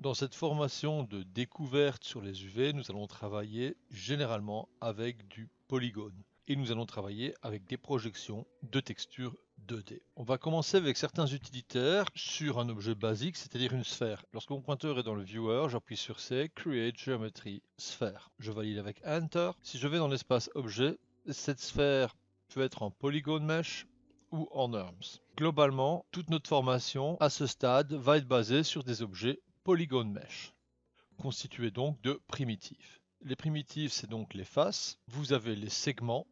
Dans cette formation de découverte sur les UV, nous allons travailler généralement avec du polygone et nous allons travailler avec des projections de textures 2D. On va commencer avec certains utilitaires sur un objet basique, c'est-à-dire une sphère. Lorsque mon pointeur est dans le viewer, j'appuie sur C, Create Geometry Sphere. Je valide avec Enter. Si je vais dans l'espace objet, cette sphère peut être en polygone mesh ou en arms. Globalement, toute notre formation à ce stade va être basée sur des objets polygone mesh, constitués donc de primitives. Les primitives, c'est donc les faces, vous avez les segments,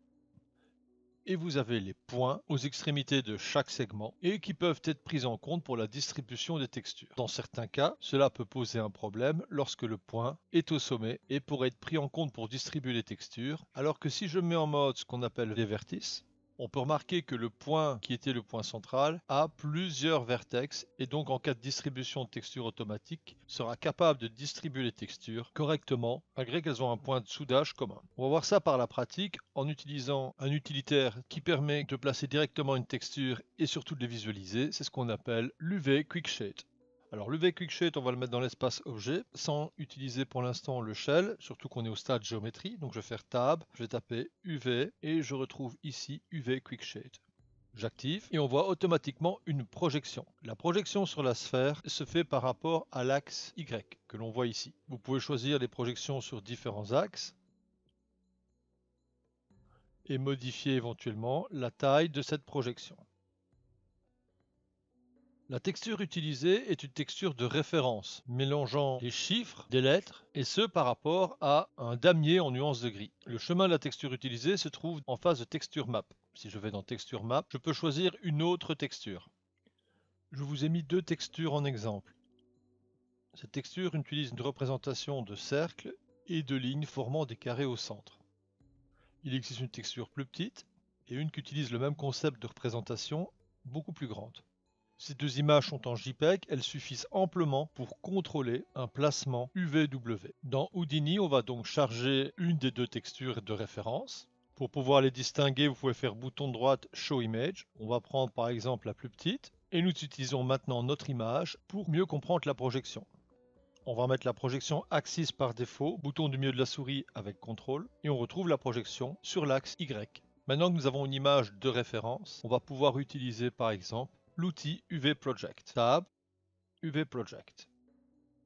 et vous avez les points aux extrémités de chaque segment et qui peuvent être pris en compte pour la distribution des textures. Dans certains cas, cela peut poser un problème lorsque le point est au sommet et pourrait être pris en compte pour distribuer les textures, alors que si je mets en mode ce qu'on appelle les vertices, on peut remarquer que le point qui était le point central a plusieurs vertex et donc en cas de distribution de textures automatique sera capable de distribuer les textures correctement malgré qu'elles ont un point de soudage commun. On va voir ça par la pratique en utilisant un utilitaire qui permet de placer directement une texture et surtout de les visualiser. C'est ce qu'on appelle l'UV Quick Shade. Alors l'UV Quick Shade, on va le mettre dans l'espace objet sans utiliser pour l'instant le shell, surtout qu'on est au stade géométrie. Donc je vais faire Tab, je vais taper UV et je retrouve ici UV Quick Shade. J'active et on voit automatiquement une projection. La projection sur la sphère se fait par rapport à l'axe Y que l'on voit ici. Vous pouvez choisir les projections sur différents axes et modifier éventuellement la taille de cette projection. La texture utilisée est une texture de référence, mélangeant les chiffres, des lettres, et ce par rapport à un damier en nuances de gris. Le chemin de la texture utilisée se trouve en phase de texture map. Si je vais dans texture map, je peux choisir une autre texture. Je vous ai mis deux textures en exemple. Cette texture utilise une représentation de cercles et de lignes formant des carrés au centre. Il existe une texture plus petite et une qui utilise le même concept de représentation beaucoup plus grande. Ces deux images sont en JPEG, elles suffisent amplement pour contrôler un placement UVW. Dans Houdini, on va donc charger une des deux textures de référence. Pour pouvoir les distinguer, vous pouvez faire bouton droite Show Image. On va prendre par exemple la plus petite et nous utilisons maintenant notre image pour mieux comprendre la projection. On va mettre la projection Axis par défaut, bouton du milieu de la souris avec CTRL et on retrouve la projection sur l'axe Y. Maintenant que nous avons une image de référence, on va pouvoir utiliser par exemple l'outil UV Project. Tab, UV Project.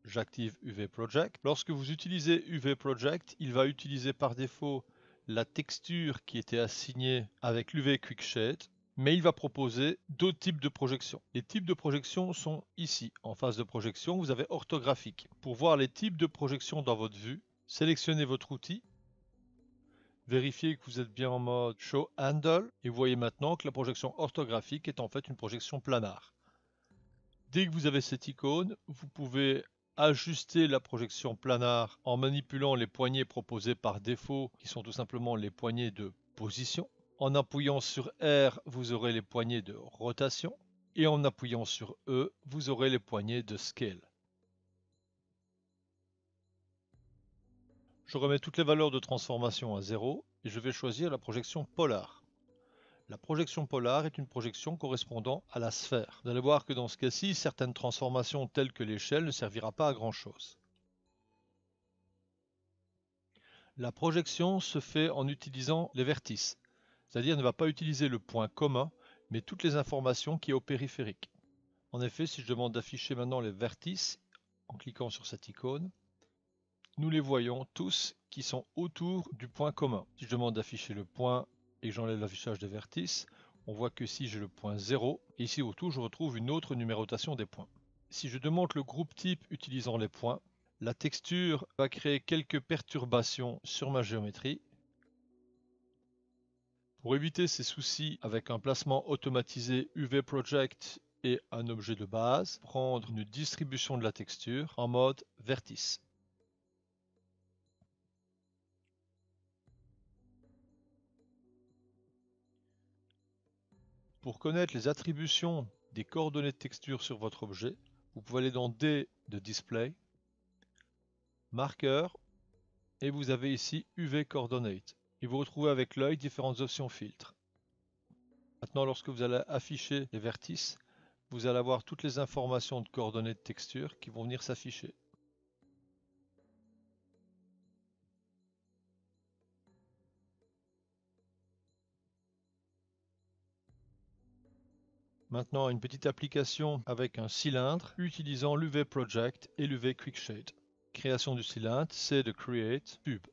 J'active UV Project. Lorsque vous utilisez UV Project, il va utiliser par défaut la texture qui était assignée avec l'UV Quick Shade, mais il va proposer d'autres types de projections. Les types de projections sont ici. En phase de projection, vous avez orthographique. Pour voir les types de projections dans votre vue, sélectionnez votre outil, vérifiez que vous êtes bien en mode Show Handle et vous voyez maintenant que la projection orthographique est en fait une projection planare. Dès que vous avez cette icône, vous pouvez ajuster la projection planare en manipulant les poignées proposées par défaut qui sont tout simplement les poignées de position. En appuyant sur R, vous aurez les poignées de rotation et en appuyant sur E, vous aurez les poignées de scale. Je remets toutes les valeurs de transformation à 0 et je vais choisir la projection polar. La projection polar est une projection correspondant à la sphère. Vous allez voir que dans ce cas-ci, certaines transformations telles que l'échelle ne servira pas à grand chose. La projection se fait en utilisant les vertices, c'est-à-dire ne va pas utiliser le point commun, mais toutes les informations qui sont au périphérique. En effet, si je demande d'afficher maintenant les vertices, en cliquant sur cette icône, nous les voyons tous qui sont autour du point commun. Si je demande d'afficher le point et que j'enlève l'affichage des vertices, on voit que ici j'ai le point 0 et ici autour je retrouve une autre numérotation des points. Si je demande le groupe type utilisant les points, la texture va créer quelques perturbations sur ma géométrie. Pour éviter ces soucis avec un placement automatisé UV Project et un objet de base, prendre une distribution de la texture en mode vertice. Pour connaître les attributions des coordonnées de texture sur votre objet, vous pouvez aller dans D de Display, Marqueur, et vous avez ici UV Coordinate. Et vous retrouvez avec l'œil différentes options filtres. Maintenant, lorsque vous allez afficher les vertices, vous allez avoir toutes les informations de coordonnées de texture qui vont venir s'afficher. Maintenant, une petite application avec un cylindre utilisant l'UV Project et l'UV QuickShade. Création du cylindre, c'est de Create Tube.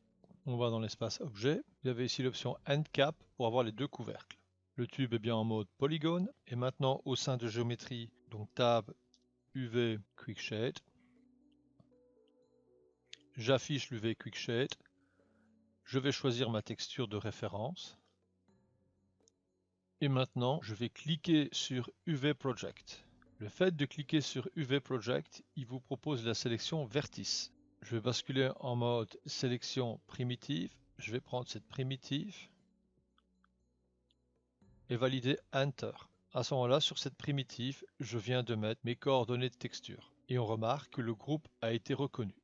On va dans l'espace Objet. Vous avez ici l'option End Cap pour avoir les deux couvercles. Le tube est bien en mode polygone. Et maintenant, au sein de Géométrie, donc Tab, UV QuickShade. J'affiche l'UV QuickShade. Je vais choisir ma texture de référence. Et maintenant, je vais cliquer sur UV Project. Le fait de cliquer sur UV Project, il vous propose la sélection vertice. Je vais basculer en mode sélection primitive. Je vais prendre cette primitive et valider Enter. À ce moment-là, sur cette primitive, je viens de mettre mes coordonnées de texture. Et on remarque que le groupe a été reconnu.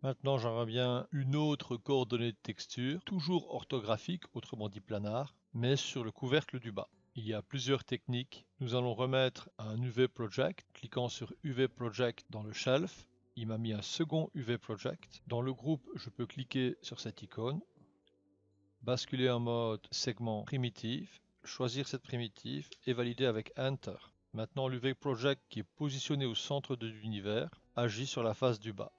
Maintenant, j'aimerais bien une autre coordonnée de texture, toujours orthographique, autrement dit planar, mais sur le couvercle du bas. Il y a plusieurs techniques. Nous allons remettre un UV Project. Cliquant sur UV Project dans le shelf, il m'a mis un second UV Project. Dans le groupe, je peux cliquer sur cette icône, basculer en mode segment primitif, choisir cette primitive et valider avec Enter. Maintenant, l'UV Project qui est positionné au centre de l'univers agit sur la face du bas.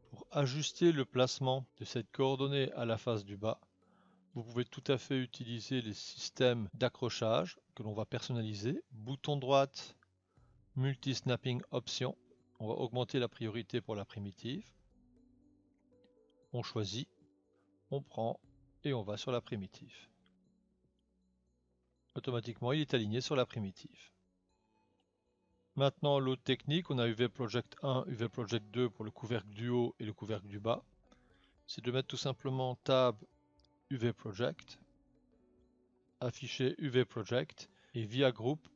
Pour ajuster le placement de cette coordonnée à la face du bas, vous pouvez tout à fait utiliser les systèmes d'accrochage que l'on va personnaliser. Bouton droite, multi-snapping option. On va augmenter la priorité pour la primitive. On choisit, on prend et on va sur la primitive. Automatiquement, il est aligné sur la primitive. Maintenant, l'autre technique, on a UV Project 1, UV Project 2 pour le couvercle du haut et le couvercle du bas. C'est de mettre tout simplement Tab UV Project, afficher UV Project et via groupe,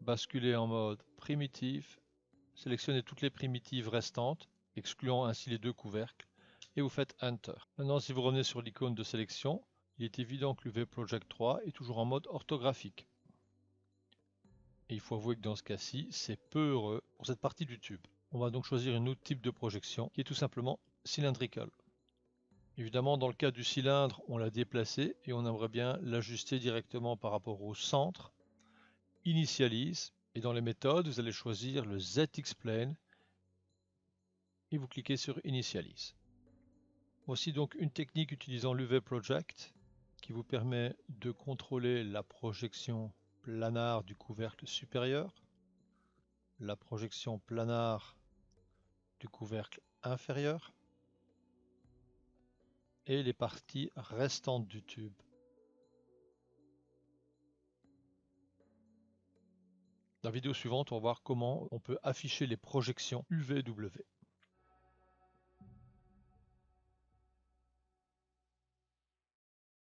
basculer en mode primitive, sélectionnez toutes les primitives restantes, excluant ainsi les deux couvercles, et vous faites Enter. Maintenant, si vous revenez sur l'icône de sélection, il est évident que l'UV Project 3 est toujours en mode orthographique. Et il faut avouer que dans ce cas-ci, c'est peu heureux pour cette partie du tube. On va donc choisir un autre type de projection qui est tout simplement cylindrical. Évidemment, dans le cas du cylindre, on l'a déplacé et on aimerait bien l'ajuster directement par rapport au centre. Initialise, et dans les méthodes, vous allez choisir le ZX-Plane et vous cliquez sur Initialise. Voici donc une technique utilisant l'UV Project qui vous permet de contrôler la projection planar du couvercle supérieur, la projection planar du couvercle inférieur et les parties restantes du tube. Dans la vidéo suivante, on va voir comment on peut afficher les projections UVW.